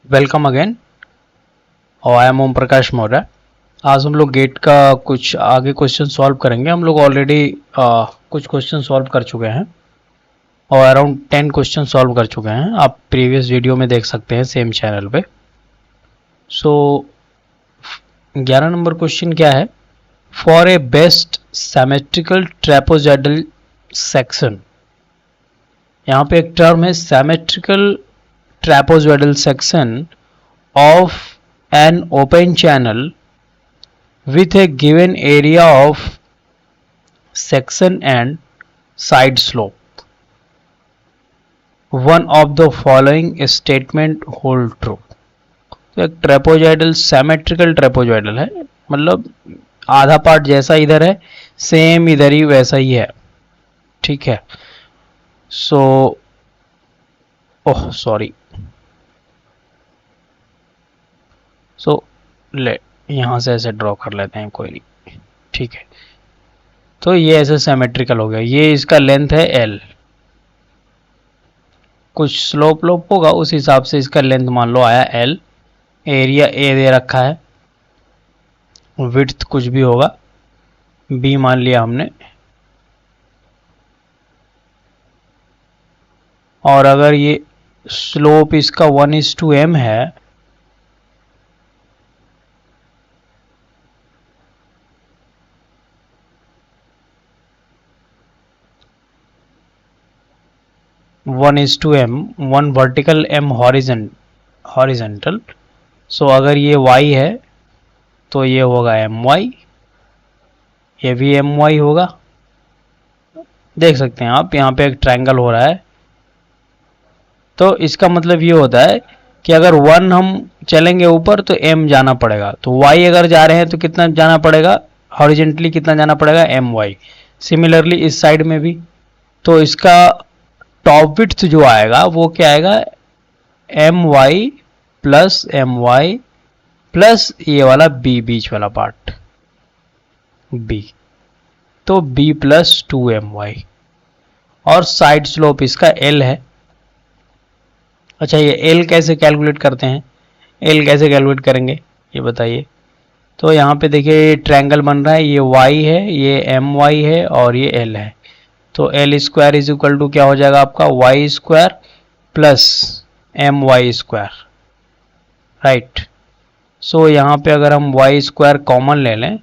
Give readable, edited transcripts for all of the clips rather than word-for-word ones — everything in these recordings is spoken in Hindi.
वेलकम अगेन और आई एम ओम प्रकाश मौर्य। आज हम लोग गेट का कुछ आगे क्वेश्चन सॉल्व करेंगे। हम लोग ऑलरेडी कुछ क्वेश्चन सॉल्व कर चुके हैं और अराउंड 10 क्वेश्चन सॉल्व कर चुके हैं। आप प्रीवियस वीडियो में देख सकते हैं सेम चैनल पे। सो 11 नंबर क्वेश्चन क्या है? For a best symmetrical trapezoidal section. यहाँ पे एक टर्म है symmetrical trapezoidal section of an open channel with a given area of section and side slope. One of the following statement hold true. तो एक ट्रेपोजॉइडल सिमेट्रिकल ट्रेपोजॉइडल है, मतलब आधा पार्ट जैसा इधर है सेम इधर ही वैसा ही है। ठीक है। सो ओह सॉरी, ले यहाँ से ऐसे ड्रॉ कर लेते हैं, कोई नहीं। ठीक है, तो ये ऐसे सिमेट्रिकल हो गया। ये इसका लेंथ है L, कुछ स्लोप लोप होगा उस हिसाब से इसका लेंथ मान लो आया L। एरिया A दे रखा है, विड्थ कुछ भी होगा B मान लिया हमने। और अगर ये स्लोप इसका 1:m है वन वर्टिकल m हॉरिजेंटल। सो अगर ये y है तो ये होगा my, ये भी my होगा। देख सकते हैं आप, यहाँ पे एक ट्रायंगल हो रहा है। तो इसका मतलब ये होता है कि अगर 1 हम चलेंगे ऊपर तो m जाना पड़ेगा, तो y अगर जा रहे हैं तो कितना जाना पड़ेगा, हॉरिजेंटली कितना जाना पड़ेगा, my। सिमिलरली इस साइड में भी, तो इसका टॉप विड्थ जो आएगा वो क्या आएगा, my प्लस ये वाला b, बीच वाला पार्ट b, तो b प्लस 2my। और साइड स्लोप इसका l है। अच्छा, ये l कैसे कैलकुलेट करते हैं, l कैसे कैलकुलेट करेंगे ये बताइए। तो यहाँ पे देखिए ट्रायंगल बन रहा है, ये y है, ये my है और ये l है। तो L square is equal to क्या हो जाएगा आपका, y square plus my square, right. So यहाँ पे अगर हम y स्क्वायर कॉमन ले लें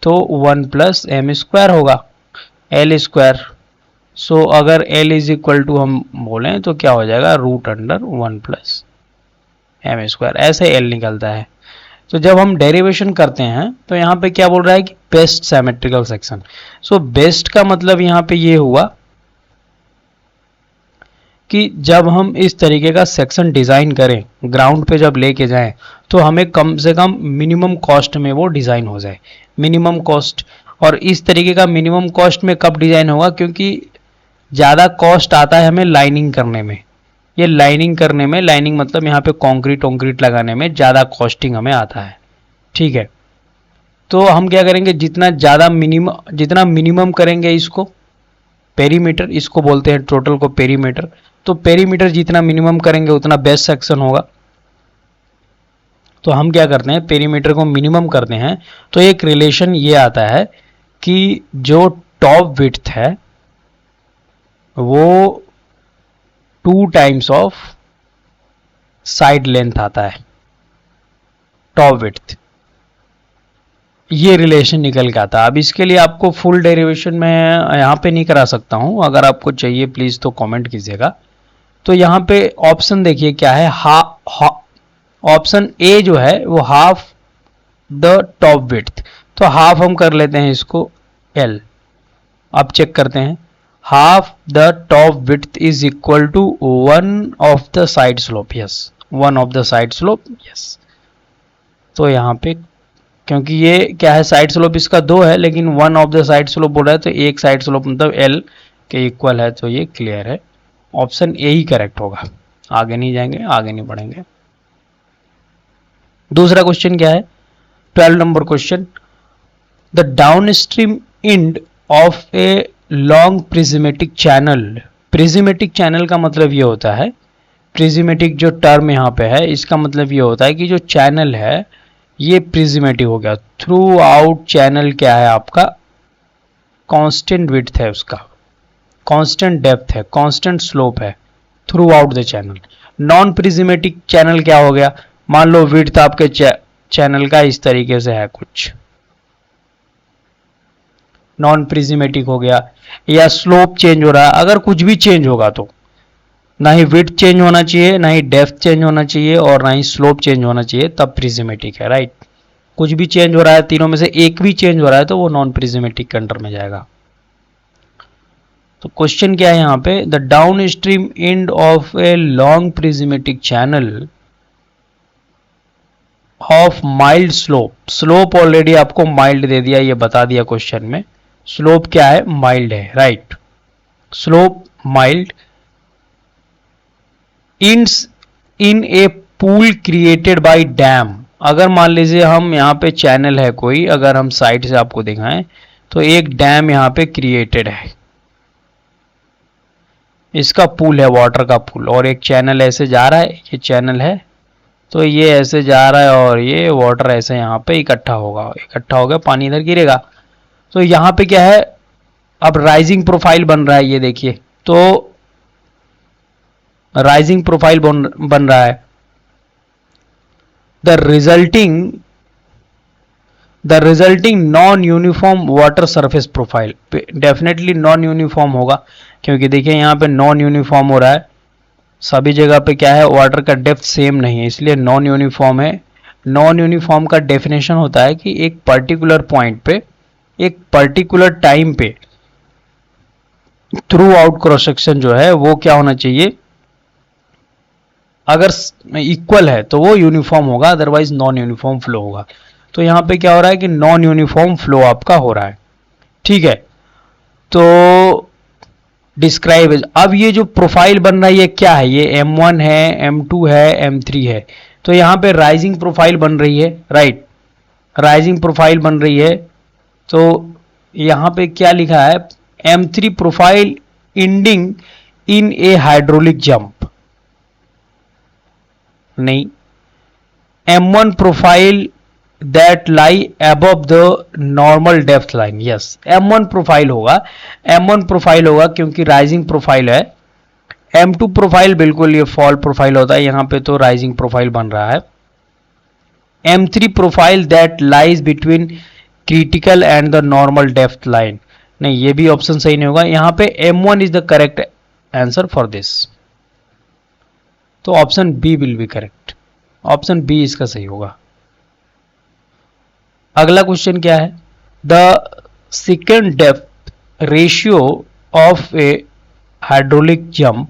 तो 1 प्लस m स्क्वायर होगा, L स्क्वायर। सो अगर L इज इक्वल टू हम बोलें तो क्या हो जाएगा, root under 1 plus m square, ऐसे L निकलता है। तो जब हम डेरिवेशन करते हैं तो यहाँ पे क्या बोल रहा है कि best symmetrical section. So best का मतलब यहाँ पे ये हुआ कि जब हम इस तरीके का सेक्शन डिज़ाइन करें, ग्राउंड पे जब लेके जाएं, तो हमें कम से कम मिनिमम कॉस्ट में वो डिज़ाइन हो जाए, मिनिमम कॉस्ट। और इस तरीके का मिनिमम कॉस्ट में कब डिज़ाइन होगा, क्योंकि ज़्यादा कॉस्ट आता है हमें लाइनिंग करने में। ये लाइनिंग करने में, लाइनिंग मतलब यहाँ पे कंक्रीट लगाने में ज़्यादा कॉस्टिंग हमें आता है। ठीक है, तो हम क्या करेंगे, जितना मिनिमम करेंगे इसको, पेरीमीटर इसको बोलते हैं, टोटल को पेरीमीटर। तो पेरीमीटर जितना मिनिमम करेंगे उतना बेस्ट सेक्शन होगा। तो हम क्या करते हैं, पेरीमीटर को मिनिमम करते हैं। तो एक रिलेशन ये आता है कि जो टॉप विड्थ है वो 2 टाइम्स ऑफ साइड लेंथ आता है, टॉप विड्थ, ये रिलेशन निकल के आता है। अब इसके लिए आपको फुल डेरिवेशन में यहाँ पे नहीं करा सकता हूँ, अगर आपको चाहिए प्लीज़ तो कमेंट कीजिएगा। तो यहाँ पे ऑप्शन देखिए क्या है, ऑप्शन ए जो है वो हाफ द टॉप विड्थ। तो हाफ हम कर लेते हैं इसको L। अब चेक करते हैं, half the top width is equal to 1 of the side slope, yes, 1 of the side slope, yes. तो यहाँ पे क्योंकि ये क्या है, साइड स्लोप इसका 2 है, लेकिन 1 ऑफ द साइड स्लोप बोल रहा है, तो एक साइड स्लोप मतलब L के इक्वल है, तो ये क्लियर है, ऑप्शन ए ही करेक्ट होगा। आगे नहीं जाएंगे, आगे नहीं बढ़ेंगे। दूसरा क्वेश्चन क्या है, 12 number question, the down stream end of a long prismatic channel. Prismatic channel का मतलब ये होता है प्रिज्मेटिक जो टर्म यहाँ पे है इसका मतलब ये होता है कि जो चैनल है ये प्रिज्मेटिक हो गया। थ्रू आउट चैनल क्या है आपका, कांस्टेंट विड्थ है उसका, कांस्टेंट डेप्थ है, कांस्टेंट स्लोप है through out the channel. Non prismatic channel क्या हो गया, मान लो विड्थ आपके चैनल का इस तरीके से है कुछ, नॉन प्रिज्मेटिक हो गया। या स्लोप चेंज हो रहा है, अगर कुछ भी चेंज होगा तो ना ही विड्थ चेंज होना चाहिए, ना ही डेप्थ चेंज होना चाहिए और ना ही स्लोप चेंज होना चाहिए, तब प्रिज्मेटिक है, राइट। कुछ भी चेंज हो रहा है, तीनों में से एक भी चेंज हो रहा है तो वो नॉन प्रिज्मेटिक के अंडर में जाएगा। तो क्वेश्चन क्या है यहाँ पे, the down stream end of a long prismatic channel of mild slope, slope already आपको माइल्ड दे दिया, ये बता दिया क्वेश्चन में, स्लोप क्या है, माइल्ड है, right, slope mild in A pool created by dam. अगर मान लीजिए हम यहाँ पे चैनल है कोई, अगर हम साइड से आपको दिखाएं तो एक डैम यहाँ पे क्रिएटेड है, इसका पूल है, वाटर का पूल, और एक चैनल ऐसे जा रहा है, ये चैनल है, तो ये ऐसे जा रहा है और ये वाटर ऐसे यहाँ पे इकट्ठा होगा, इकट्ठा हो गया, पानी इधर गिरेगा। तो यहाँ पे क्या है, अब राइजिंग प्रोफाइल बन रहा है, ये देखिए, तो राइजिंग प्रोफाइल बन रहा है। The resulting non uniform water surface profile, definitely non uniform होगा, क्योंकि देखिए यहाँ पे नॉन यूनिफॉर्म हो रहा है, सभी जगह पे क्या है, वाटर का डेप्थ सेम नहीं है, इसलिए नॉन यूनिफॉर्म है। नॉन यूनिफॉर्म का डेफिनेशन होता है कि एक पर्टिकुलर पॉइंट पे, एक पर्टिकुलर टाइम पे थ्रू आउट क्रॉस सेक्शन जो है वो क्या होना चाहिए, अगर इक्वल है तो वो यूनिफॉर्म होगा, अदरवाइज नॉन यूनिफॉर्म फ्लो होगा। तो यहां पे क्या हो रहा है कि नॉन यूनिफॉर्म फ्लो आपका हो रहा है, ठीक है। तो डिस्क्राइब, अब ये जो प्रोफाइल बन रहा है ये क्या है, ये M1 है, M2 है, M3 है, तो यहां पे राइजिंग प्रोफाइल बन रही है, राइट, राइजिंग प्रोफाइल बन रही है। तो यहां पे क्या लिखा है, M3 प्रोफाइल इंडिंग इन ए हाइड्रोलिक जंप, नहीं, M1 profile that lie above the normal depth line, yes M1 profile होगा, M1 प्रोफाइल होगा क्योंकि राइजिंग प्रोफाइल है। M2 प्रोफाइल बिल्कुल ये फॉल प्रोफाइल होता है, यहां पे तो राइजिंग प्रोफाइल बन रहा है। M3 profile that lies between critical and the normal depth line, नहीं ये भी ऑप्शन सही नहीं होगा, यहां पे M1 is the correct answer for this, तो option B will be correct, option B इसका सही होगा। अगला क्वेश्चन क्या है, the second depth ratio of a hydraulic jump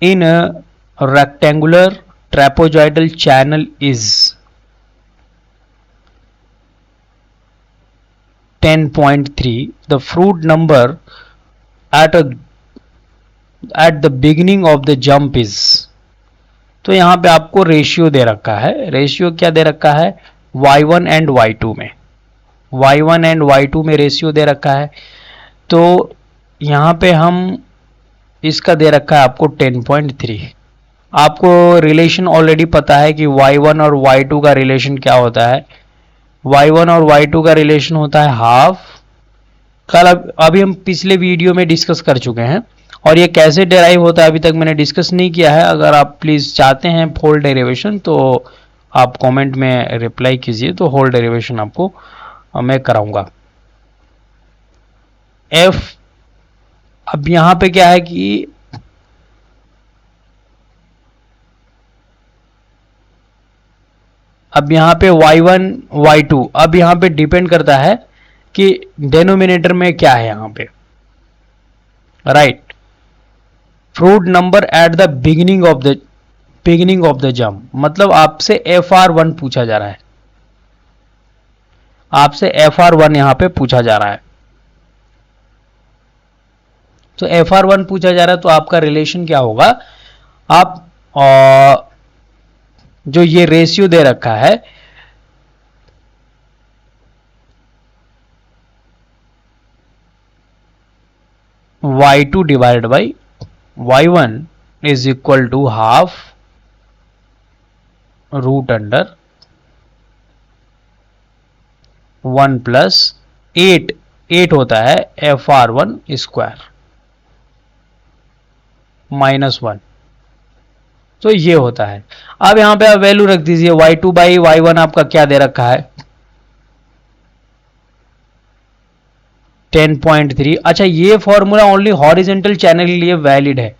in rectangular trapezoidal channel is 10.3, the Froude number at the beginning of the jump is, तो यहां पे आपको रेशियो दे रखा है, रेशियो क्या दे रखा है, y1 एंड y2 में, y1 एंड y2 में रेशियो दे रखा है। तो यहां पे हम इसका दे रखा है आपको 10.3, आपको रिलेशन ऑलरेडी पता है कि y1 और y2 का रिलेशन क्या होता है, y1 और y2 का रिलेशन होता है हाफ, कल अभी हम पिछले वीडियो में डिस्कस कर चुके हैं, और ये कैसे डेराइव होता है अभी तक मैंने डिस्कस नहीं किया है, अगर आप प्लीज चाहते हैं होल डेरिवेशन तो आप कमेंट में रिप्लाई कीजिए, तो होल डेरिवेशन आपको मैं कराऊंगा। f, अब यहां पे क्या है कि अब यहां पे y1 y2, अब यहां पे डिपेंड करता है कि डेनोमिनेटर में क्या है यहां पे, right, fruit number at the beginning of the jump, मतलब आपसे FR1 पूछा जा रहा है, आपसे FR1 यहां पे पूछा जा रहा है। तो FR1 पूछा जा रहा है तो आपका रिलेशन क्या होगा, आप जो ये रेशियो दे रखा है y2 divided by y1 is equal to half root under 1 plus 8 होता है FR1 स्क्वायर -1। तो ये होता है। अब यहां पे आप वैल्यू रख दीजिए, y2 बाई y1 आपका क्या दे रखा है 10.3। अच्छा, ये फॉर्मूला ओनली हॉरिजेंटल चैनल के लिए वैलिड है,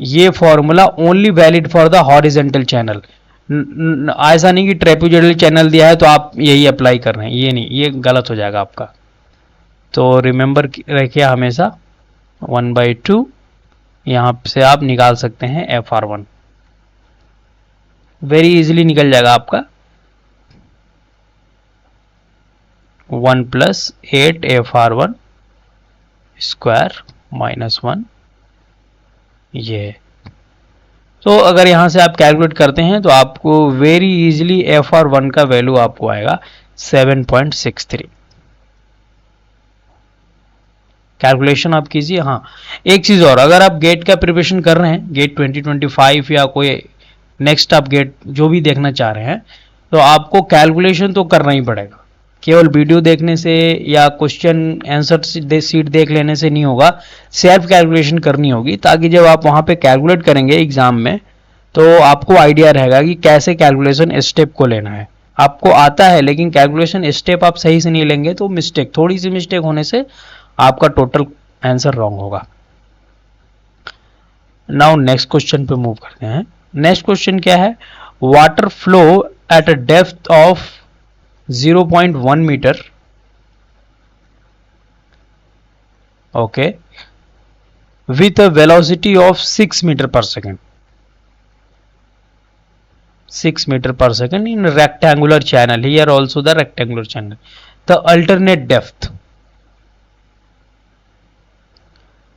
ये formula only valid for the horizontal channel. ऐसा नहीं कि ट्रेपेजोइडल चैनल दिया है तो आप यही अप्लाई कर रहे हैं, ये नहीं, ये गलत हो जाएगा आपका। तो रिमेंबर रखिए हमेशा 1/2 यहां से आप निकाल सकते हैं FR1, वेरी इजीली निकल जाएगा आपका 1 प्लस 8 FR1 स्क्वायर -1 ये। तो अगर यहां से आप कैलकुलेट करते हैं तो आपको वेरी इजीली FR1 का वैल्यू आपको आएगा 7.63। कैलकुलेशन आप कीजिए। हाँ, एक चीज और, अगर आप गेट का प्रिपरेशन कर रहे हैं, गेट 2025 या कोई नेक्स्ट आप गेट जो भी देखना चाह रहे हैं, तो आपको कैलकुलेशन तो करना ही पड़ेगा। केवल वीडियो देखने से या क्वेश्चन आंसर सीट देख लेने से नहीं होगा, सेल्फ कैलकुलेशन करनी होगी, ताकि जब आप वहां पे कैलकुलेट करेंगे एग्जाम में तो आपको आइडिया रहेगा कि कैसे कैलकुलेशन स्टेप को लेना है। आपको आता है लेकिन कैलकुलेशन स्टेप आप सही से नहीं लेंगे तो मिस्टेक, थोड़ी सी मिस्टेक होने से आपका टोटल आंसर रॉन्ग होगा। नाउ नेक्स्ट क्वेश्चन पे मूव करते हैं। नेक्स्ट क्वेश्चन क्या है, water flow at a depth of 0.1 metre, okay, with a velocity of 6 metre per second, 6 metre per second in rectangular channel, here also the rectangular channel, the alternate depth.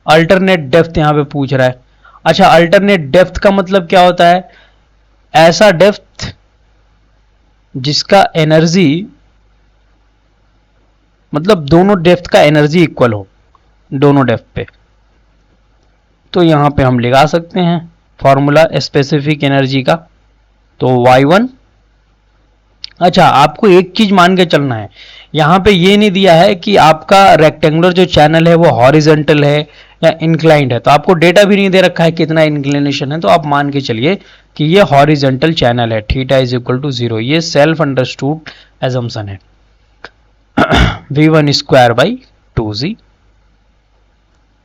Alternate depth यहां पे पूछ रहा है। अच्छा, अल्टरनेट डेप्थ का मतलब क्या होता है, ऐसा डेप्थ जिसका एनर्जी, मतलब दोनों डेप्थ का एनर्जी इक्वल हो दोनों डेप्थ पे। तो यहां पे हम लगा सकते हैं फॉर्मूला स्पेसिफिक एनर्जी का, तो y1। अच्छा, आपको एक चीज मान के चलना है, यहां पे ये नहीं दिया है कि आपका रेक्टेंगुलर जो चैनल है वो हॉरिजॉन्टल है या इंक्लाइंड है, तो आपको डेटा भी नहीं दे रखा है कितना इंक्लिनेशन है, तो आप मान के चलिए कि ये हॉरिजॉन्टल चैनल है, थीटा इज इक्वल टू 0, ये सेल्फ अंडरस्टूड एजम्पशन है। v1 square by 2z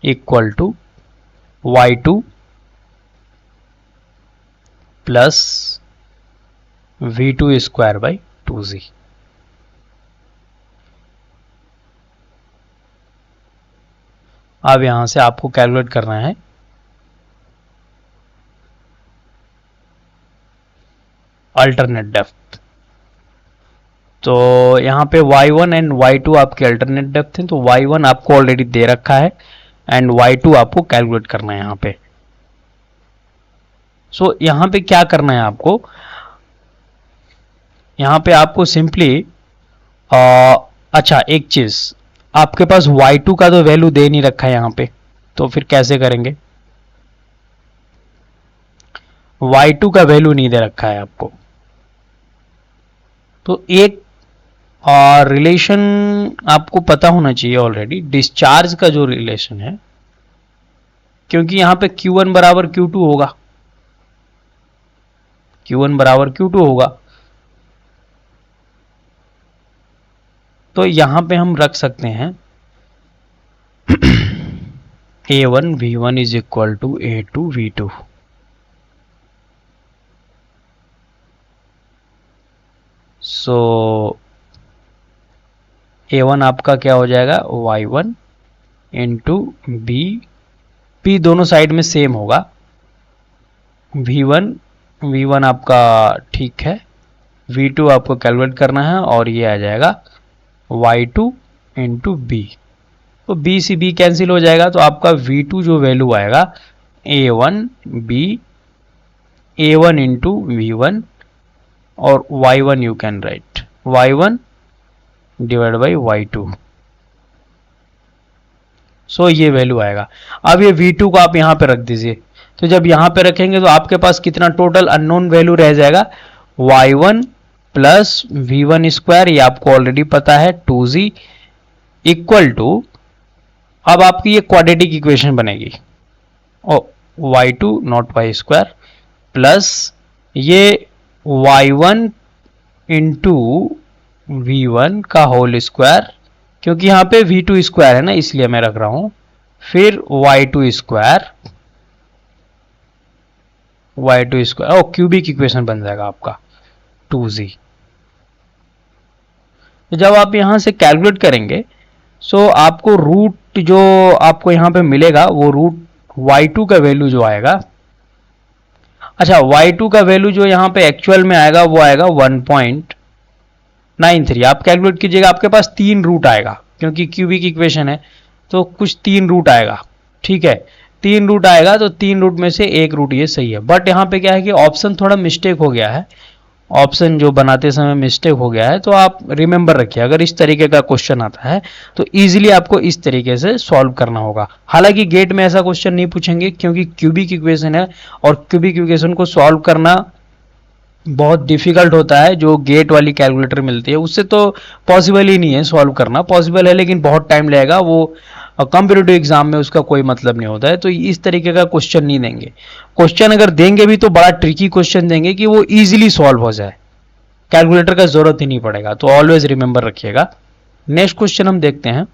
equal to y2 plus v2 square by 2z। अब यहां से आपको कैलकुलेट करना है अल्टरनेट डेप्थ। तो यहां पे y1 एंड y2 आपके अल्टरनेट डेप्थ हैं, तो y1 आपको ऑलरेडी दे रखा है एंड y2 आपको कैलकुलेट करना है यहां पे। सो यहां पे क्या करना है आपको, यहां पे आपको सिंपली अच्छा एक चीज, आपके पास y2 का तो वैल्यू दे नहीं रखा है यहां पे, तो फिर कैसे करेंगे, y2 का वैल्यू नहीं दे रखा है आपको। तो एक और रिलेशन आपको पता होना चाहिए ऑलरेडी, डिस्चार्ज का जो रिलेशन है, क्योंकि यहां पे Q1 बराबर Q2 होगा, Q1 बराबर Q2 होगा, तो यहां पे हम रख सकते हैं A1 V1 is equal to A2 V2। So A1 आपका क्या हो जाएगा Y1 इंटू बी, पी दोनों साइड में सेम होगा, V1 आपका ठीक है, V2 आपको कैलकुलेट करना है और ये आ जाएगा Y2 इंटू बी। तो B से B कैंसिल हो जाएगा, तो आपका V2 जो वैल्यू आएगा A1 इंटू V1 और Y1 you can write Y1 divide by Y2। सो ये वैल्यू आएगा। अब ये V2 को आप यहां पे रख दीजिए, तो जब यहां पे रखेंगे तो आपके पास कितना टोटल अननोन वैल्यू रह जाएगा, y1 प्लस v1 स्क्वायर, ये आपको ऑलरेडी पता है 2z इक्वल टू, अब आपकी ये क्वाड्रेटिक इक्वेशन बनेगी, y2 not Y square plus ये y1 इंटू v1 का होल स्क्वायर, क्योंकि यहां पे v2 स्क्वायर है ना इसलिए मैं रख रहा हूं, फिर y2 स्क्वायर और क्यूबिक इक्वेशन बन जाएगा आपका 2z। जब आप यहां से कैलकुलेट करेंगे सो आपको रूट जो आपको यहां पे मिलेगा वो रूट y2 का वैल्यू जो आएगा, अच्छा y2 का वैल्यू जो यहां पे एक्चुअल में आएगा वो आएगा 1.93। आप कैलकुलेट कीजिएगा, आपके पास 3 रूट आएगा क्योंकि क्यूबिक इक्वेशन है तो कुछ 3 रूट आएगा, ठीक है 3 रूट आएगा, तो 3 रूट में से एक रूट ये सही है। बट यहाँ पे क्या है कि ऑप्शन थोड़ा मिस्टेक हो गया है, ऑप्शन जो बनाते समय मिस्टेक हो गया है, तो आप रिमेंबर रखिए अगर इस तरीके का क्वेश्चन आता है तो इजीली आपको इस तरीके से सॉल्व करना होगा। हालांकि गेट में ऐसा क्वेश्चन नहीं पूछेंगे क्योंकि क्यूबिक इक्वेशन है और क्यूबिक इक्वेशन को सॉल्व करना बहुत डिफिकल्ट होता है, जो गेट वाली कैलकुलेटर मिलती है उससे तो पॉसिबल ही नहीं है सॉल्व करना, पॉसिबल है लेकिन बहुत टाइम लगेगा, वो कंपैरेटिव एग्जाम में उसका कोई मतलब नहीं होता है, तो इस तरीके का क्वेश्चन नहीं देंगे। क्वेश्चन अगर देंगे भी तो बड़ा ट्रिकी क्वेश्चन देंगे कि वो इजीली सॉल्व हो जाए, कैलकुलेटर का जरूरत ही नहीं पड़ेगा, तो ऑलवेज रिमेंबर रखिएगा। नेक्स्ट क्वेश्चन हम देखते हैं,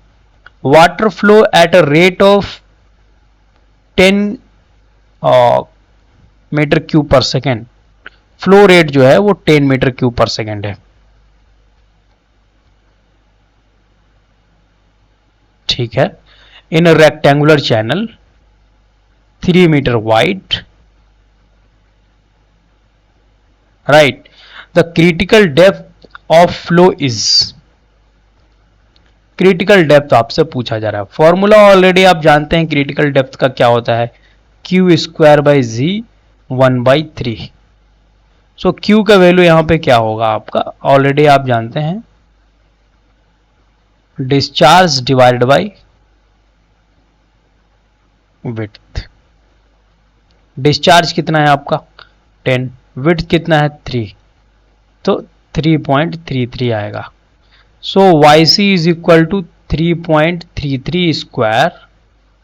water flow at a rate of 10 metre cube per second, flow rate जो है वो 10 मीटर क्यूब पर सेकेंड है, ठीक है, in a rectangular channel 3 meter wide, right, the critical depth of flow is, critical depth आपसे पूछा जा रहा है, फॉर्मूला ऑलरेडी आप जानते हैं क्रिटिकल डेप्थ का क्या होता है, Q square by g 1/3। So Q का वैल्यू यहां पे क्या होगा आपका, ऑलरेडी आप जानते हैं discharge divided by width, discharge कितना है आपका 10, विड्थ कितना है 3, तो 3.33 आएगा। So yc is equal to 3.33 square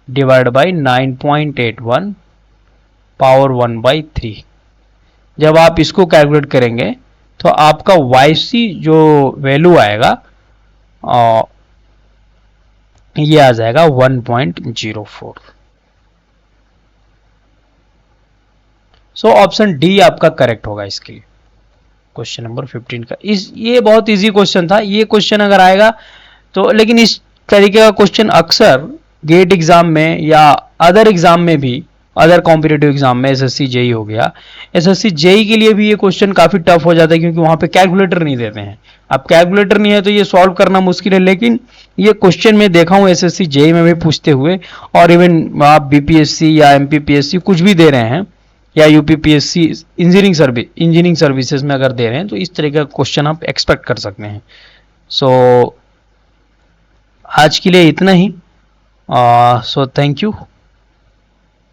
divide by 9.81 power 1/3। जब आप इसको कैलकुलेट करेंगे तो आपका yc जो वैल्यू आएगा ये आ जाएगा 1.04। सो ऑप्शन डी आपका करेक्ट होगा इसके लिए, क्वेश्चन नंबर 15 का। ये बहुत इजी क्वेश्चन था, ये क्वेश्चन अगर आएगा तो, लेकिन इस तरीके का क्वेश्चन अक्सर गेट एग्जाम में या अदर एग्जाम में भी, अदर कॉम्पिटिटिव एग्जाम में, एसएससी जेई हो गया, एसएससी जेई के लिए भी ये क्वेश्चन काफी टफ हो जाता है क्योंकि वहां पे कैलकुलेटर नहीं देते हैं। अब कैलकुलेटर नहीं है तो ये सॉल्व करना मुश्किल है, लेकिन ये क्वेश्चन मैं देखा हूं एसएससी जेई में भी पूछते हुए, और इवन आप बीपीएससी या एमपीपीएससी कुछ भी दे रहे हैं या यूपीपीएससी इंजीनियरिंग सर्विसेज में अगर दे रहे हैं तो इस तरह का क्वेश्चन आप एक्सपेक्ट कर सकते हैं। सो आज के लिए इतना ही, सो थैंक यू।